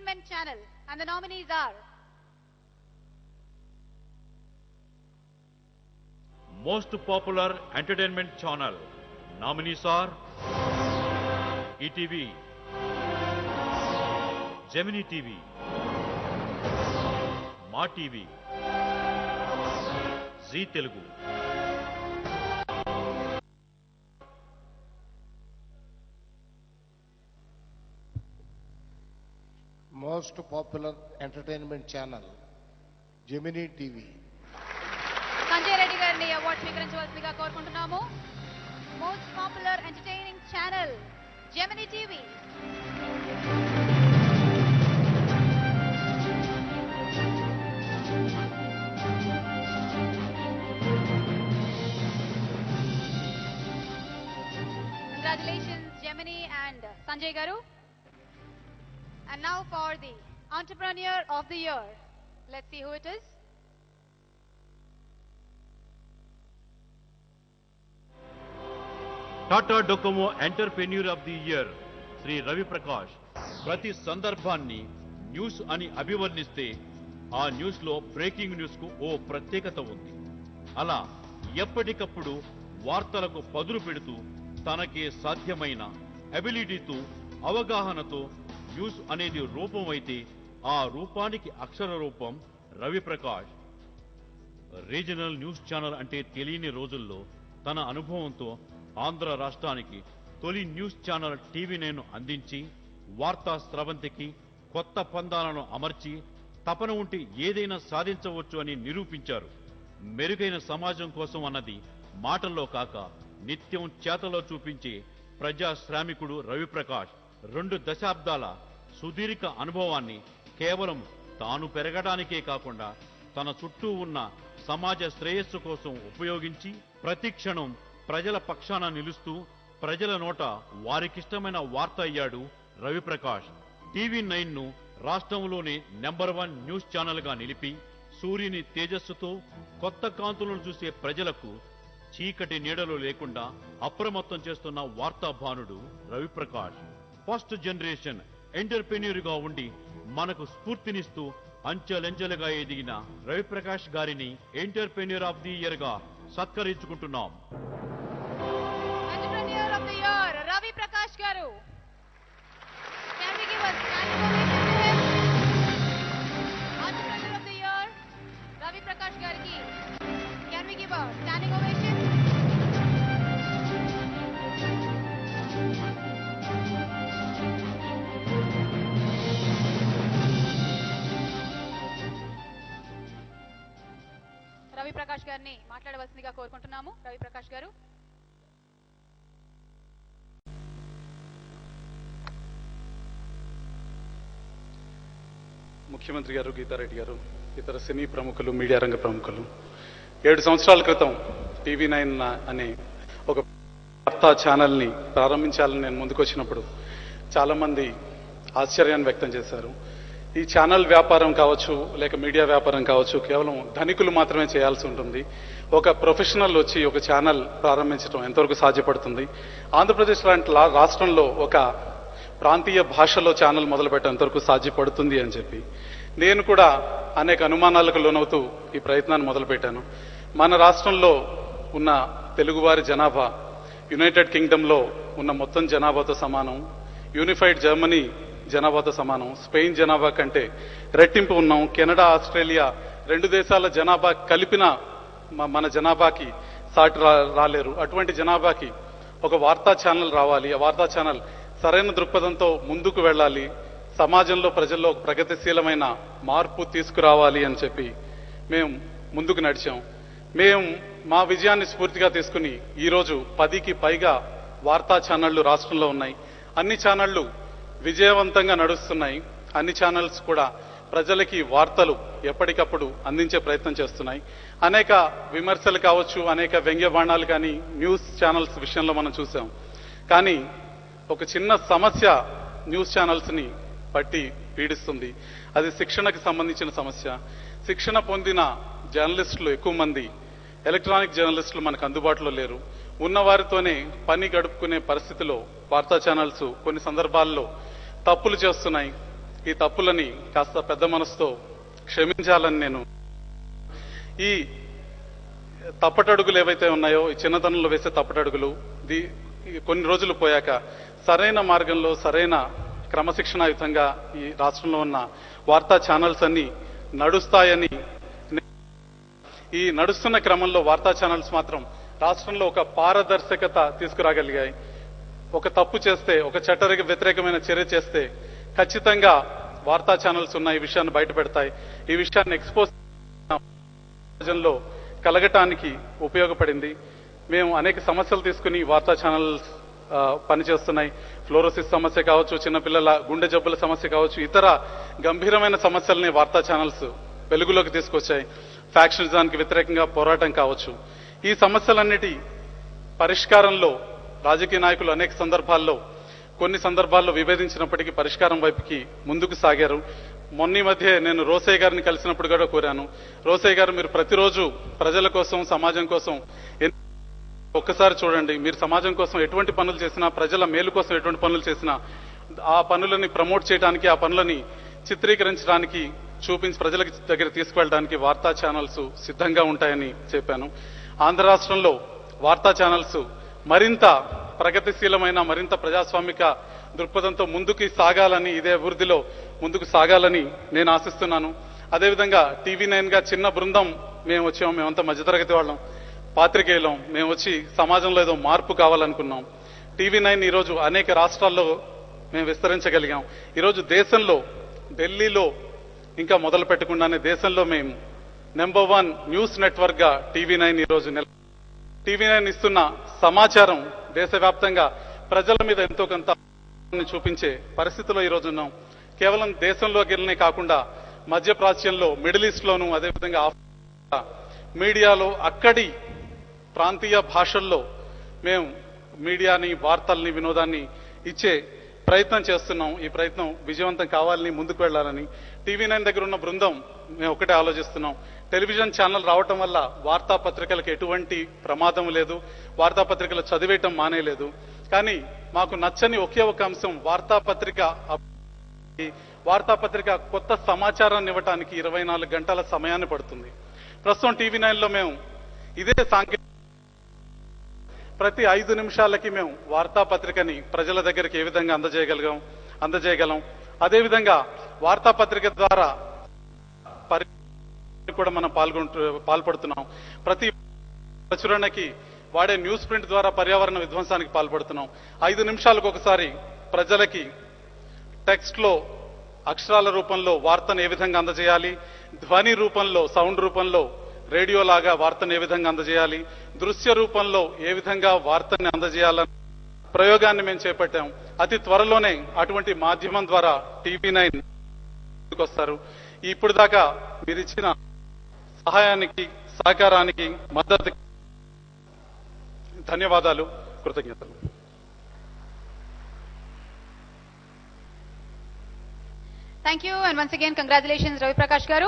Entertainment Channel, and the nominees are Most Popular Entertainment Channel. Nominees are ETV, Gemini TV, Ma TV, Zee Telugu. Most Popular Entertainment Channel, Gemini TV. Sanjay Reddy గారిని award స్వీకరించవలసిందిగా కోరుకుంటున్నాము. Most popular entertaining channel Gemini TV. Congratulations Gemini and Sanjay garu. And now for the Entrepreneur of the Year. Let's see who it is. Tata Docomo entrepreneur of the year Shri Ravi Prakash. ప్రతి సందర్భాన్ని news అని అభివర్ణిస్తే ఆ news లో breaking news కు ఓ ప్రత్యేకత ఉంది. అలా ఎప్పటికప్పుడు వార్తలకు పదులు పెడుతూ తనకే సాధ్యమైన అబిలిటీతో అవగాహనతో న్యూస్ అనేది రూపం అయితే ఆ రూపానికి అక్షర రూపం Ravi Prakash. Regional news channel అంటే తెలియని రోజుల్లో తన అనుభవంతో ఆంధ్ర రాష్ట్రానికి తొలి న్యూస్ ఛానల్ టీవీ9 అందించి వార్తా స్రవంతికి కొత్త పందాలను అమర్చి తపన ఉంటే ఏదైనా సాధించవచ్చు అని నిరూపించారు. మెరుగైన సమాజం కోసం అన్నది మాటల్లో కాక నిత్యం చేతలో చూపించే ప్రజా శ్రామికుడు రవి ప్రకాష్ 2 దశాబ్దాల సుదీర్ఘ అనుభవాన్ని కేవలం తాను పెరగడానికే కాకుండా తన చుట్టూ ఉన్న సమాజ శ్రేయస్సు కోసం ఉపయోగించి ప్రతి క్షణం ప్రజల పక్షాన నిలుస్తూ ప్రజల నోట వారికిష్టమైన వార్త అయ్యాడు రవి ప్రకాష్. టీవీ9 రాష్ట్రంలోనే నంబర్ 1 న్యూస్ ఛానల్ గా నిలిపి సూర్యుని తేజస్సుతో కొత్త కాంతులను చూసే ప్రజలకు చీకటి నీడలు లేకుండా అప్రమత్తం చేస్తున్న వార్తాభానుడు Ravi Prakash. First generation entrepreneur గా ఉండి మనకు స్ఫూర్తినిస్తూ అంచెలంచెలుగా ఎదిగిన రవి ప్రకాష్ గారిని ఎంటర్ప్రెన్యూర్ ఆఫ్ ది ఇయర్ గా సత్కరించుకుంటున్నాం. Entrepreneur of the Year, Ravi Prakash garu. Can we give a standing ovation to him? Entrepreneur of the Year, Ravi Prakash gariki. Can we give a standing ovation? Ravi Prakash గారిని మాట్లాడవలసిందిగా కోరుకుంటున్నాము. రవి ప్రకాష్ గారు. ముఖ్యమంత్రి గారు, గీతారెడ్డి గారు, ఇతర సినీ ప్రముఖులు, మీడియా రంగ ప్రముఖులు, 7 సంవత్సరాల క్రితం టీవీ9 అనే ఒక వార్తా ఛానల్ని ప్రారంభించాలని నేను ముందుకొచ్చినప్పుడు చాలామంది ఆశ్చర్యాన్ని వ్యక్తం చేశారు. ఈ ఛానల్ వ్యాపారం కావచ్చు లేక మీడియా వ్యాపారం కావచ్చు కేవలం ధనికులు మాత్రమే చేయాల్సి ఉంటుంది. ఒక ప్రొఫెషనల్ వచ్చి ఒక ఛానల్ ప్రారంభించడం ఎంతవరకు సాధ్యపడుతుంది? ఆంధ్రప్రదేశ్ లాంటి రాష్ట్రంలో ఒక ప్రాంతీయ భాషలో ఛానల్ మొదలుపెట్టడం ఎంతవరకు సాధ్యపడుతుంది అని చెప్పి నేను కూడా అనేక అనుమానాలకు లోనవుతూ ఈ ప్రయత్నాన్ని మొదలుపెట్టాను. మన రాష్ట్రంలో ఉన్న తెలుగువారి జనాభా యునైటెడ్ కింగ్డమ్లో ఉన్న మొత్తం జనాభాతో సమానం, యూనిఫైడ్ జర్మనీ జనాభాతో సమానం, స్పెయిన్ జనాభా కంటే రెట్టింపు ఉన్నాం. కెనడా, ఆస్ట్రేలియా 2 దేశాల జనాభా కలిపిన మన జనాభాకి సాటి రాలేరు. అటువంటి జనాభాకి ఒక వార్తా ఛానల్ రావాలి. ఆ వార్తా ఛానల్ సరైన దృక్పథంతో ముందుకు వెళ్ళాలి, సమాజంలో ప్రజల్లో ప్రగతిశీలమైన మార్పు తీసుకురావాలి అని చెప్పి మేము ముందుకు నడిచాం. మేము మా విజయాన్ని స్ఫూర్తిగా తీసుకుని ఈరోజు 10కి పైగా వార్తా ఛానళ్లు రాష్ట్రంలో ఉన్నాయి. అన్ని ఛానళ్లు విజయవంతంగా నడుస్తున్నాయి. అన్ని ఛానల్స్ కూడా ప్రజలకి వార్తలు ఎప్పటికప్పుడు అందించే ప్రయత్నం చేస్తున్నాయి. అనేక విమర్శలు కావచ్చు, అనేక వ్యంగ్య బాణాలు కానీ న్యూస్ ఛానల్స్ విషయంలో మనం చూసాం. కానీ ఒక చిన్న సమస్య న్యూస్ ఛానల్స్ ని పట్టి పీడిస్తుంది. అది శిక్షణకు సంబంధించిన సమస్య. శిక్షణ పొందిన జర్నలిస్టులు ఎక్కువ మంది ఎలక్ట్రానిక్ జర్నలిస్టులు మనకు అందుబాటులో లేరు. ఉన్నవారితోనే పని గడుపుకునే పరిస్థితిలో వార్తా ఛానల్స్ కొన్ని సందర్భాల్లో తప్పులు చేస్తున్నాయి. ఈ తప్పులని కాస్త పెద్ద మనసుతో క్షమించాలని నేను ఈ తప్పటడుగులు ఏవైతే ఉన్నాయో ఈ చిన్నతనంలో వేసే తప్పటడుగులు కొన్ని రోజులు పోయాక సరైన మార్గంలో సరైన క్రమశిక్షణాయుతంగా ఈ రాష్ట్రంలో ఉన్న వార్తా ఛానల్స్ అన్ని నడుస్తాయని ఈ నడుస్తున్న క్రమంలో వార్తా ఛానల్స్ మాత్రం రాష్ట్రంలో ఒక పారదర్శకత తీసుకురాగలిగాయి. ఒక తప్పు చేస్తే ఒక చట్ట వ్యతిరేకమైన చర్య చేస్తే ఖచ్చితంగా వార్తా ఛానల్స్ ఉన్న ఈ విషయాన్ని బయట పెడతాయి. ఈ విషయాన్ని ఎక్స్పోజ్ సమాజంలో కలగటానికి ఉపయోగపడింది. మేము అనేక సమస్యలు తీసుకుని వార్తా ఛానల్స్ పనిచేస్తున్నాయి. ఫ్లోరోసిస్ సమస్య కావచ్చు, చిన్నపిల్లల గుండె జబ్బుల సమస్య కావచ్చు, ఇతర గంభీరమైన సమస్యల్ని వార్తా ఛానల్స్ వెలుగులోకి తీసుకొచ్చాయి. ఫ్యాక్షనిజానికి వ్యతిరేకంగా పోరాటం కావచ్చు. ఈ సమస్యలన్నిటి పరిష్కారంలో రాజకీయ నాయకులు అనేక సందర్భాల్లో కొన్ని సందర్భాల్లో విభేదించినప్పటికీ పరిష్కారం వైపుకి ముందుకు సాగారు. మొన్న మధ్య నేను రోసయ్య గారిని కలిసినప్పుడు కూడా కోరాను, రోసయ్య గారు మీరు ప్రతిరోజు ప్రజల కోసం సమాజం కోసం ఒక్కసారి చూడండి, మీరు సమాజం కోసం ఎటువంటి పనులు చేసినా, ప్రజల మేలు కోసం ఎటువంటి పనులు చేసినా ఆ పనులని ప్రమోట్ చేయడానికి, ఆ పనులని చిత్రీకరించడానికి, చూపించి ప్రజల దగ్గర తీసుకువెళ్ళడానికి వార్తా ఛానల్స్ సిద్ధంగా ఉంటాయని చెప్పాను. ఆంధ్ర రాష్ట్రంలో వార్తా ఛానల్స్ మరింత ప్రగతిశీలమైన, మరింత ప్రజాస్వామిక దృక్పథంతో ముందుకు సాగాలని, ఇదే అభివృద్ధిలో ముందుకు సాగాలని నేను ఆశిస్తున్నాను. అదేవిధంగా TV9 గా చిన్న బృందం మేము వచ్చాము. మేమంతా మధ్యతరగతి వాళ్ళం, పాత్రికేయులం. మేము వచ్చి సమాజంలో ఏదో మార్పు కావాలనుకున్నాం. TV9 ఈరోజు అనేక రాష్ట్రాల్లో మేము విస్తరించగలిగాం. ఈరోజు దేశంలో, ఢిల్లీలో ఇంకా మొదలు పెట్టకుండానే దేశంలో మేము నెంబర్ 1 న్యూస్ నెట్వర్క్ గా TV9 ఈరోజు TV9 ఇస్తున్న సమాచారం దేశవ్యాప్తంగా ప్రజల మీద ఎంతో కొంత చూపించే పరిస్థితిలో ఈరోజు ఉన్నాం. కేవలం దేశంలోకి కాకుండా మధ్యప్రాచ్యంలో, మిడిల్ ఈస్ట్ లోను, అదేవిధంగా ఆఫ్రికా మీడియాలో అక్కడి ప్రాంతీయ భాషల్లో మేము మీడియాని, వార్తల్ని, వినోదాన్ని ఇచ్చే ప్రయత్నం చేస్తున్నాం. ఈ ప్రయత్నం విజయవంతం కావాలని, ముందుకు వెళ్లాలని TV9 దగ్గర ఉన్న బృందం మేము ఒకటే ఆలోచిస్తున్నాం. టెలివిజన్ ఛానల్ రావటం వల్ల వార్తాపత్రికలకు ఎటువంటి ప్రమాదం లేదు, వార్తాపత్రికలు చదివేయటం మానేలేదు. కానీ మాకు నచ్చని ఒకే ఒక అంశం, వార్తాపత్రిక కొత్త సమాచారాన్ని ఇవ్వటానికి 24 గంటల సమయాన్ని పడుతుంది. ప్రస్తుతం TV9లో మేము ఇదే ప్రతి 5 నిమిషాలకి మేము వార్తాపత్రికని ప్రజల దగ్గరికి ఏ విధంగా అందజేయగలం. అదేవిధంగా వార్తాపత్రిక ద్వారా కూడా మనం పాల్పడుతున్నాం. ప్రతి ప్రచురణకి వాడే న్యూస్ ప్రింట్ ద్వారా పర్యావరణ విధ్వంసానికి పాల్పడుతున్నాం. 5 నిమిషాలకు ఒకసారి ప్రజలకి టెక్స్ట్ లో, అక్షరాల రూపంలో వార్తను ఏ విధంగా అందజేయాలి, ధ్వని రూపంలో, సౌండ్ రూపంలో రేడియో లాగా వార్తను ఏ విధంగా అందజేయాలి, దృశ్య రూపంలో ఏ విధంగా వార్తని అందజేయాలన్న ప్రయోగాన్ని మేము చేపట్టాం. అతి త్వరలోనే అటువంటి మాధ్యమం ద్వారా TV9 వస్తారు. ఇప్పుడు దాకా మీరు ఇచ్చిన సహాయానికి, సహకారానికి, మద్దతుకి ధన్యవాదాలు, కృతజ్ఞతలు. Thank you, and once again congratulations Ravi Prakash garu.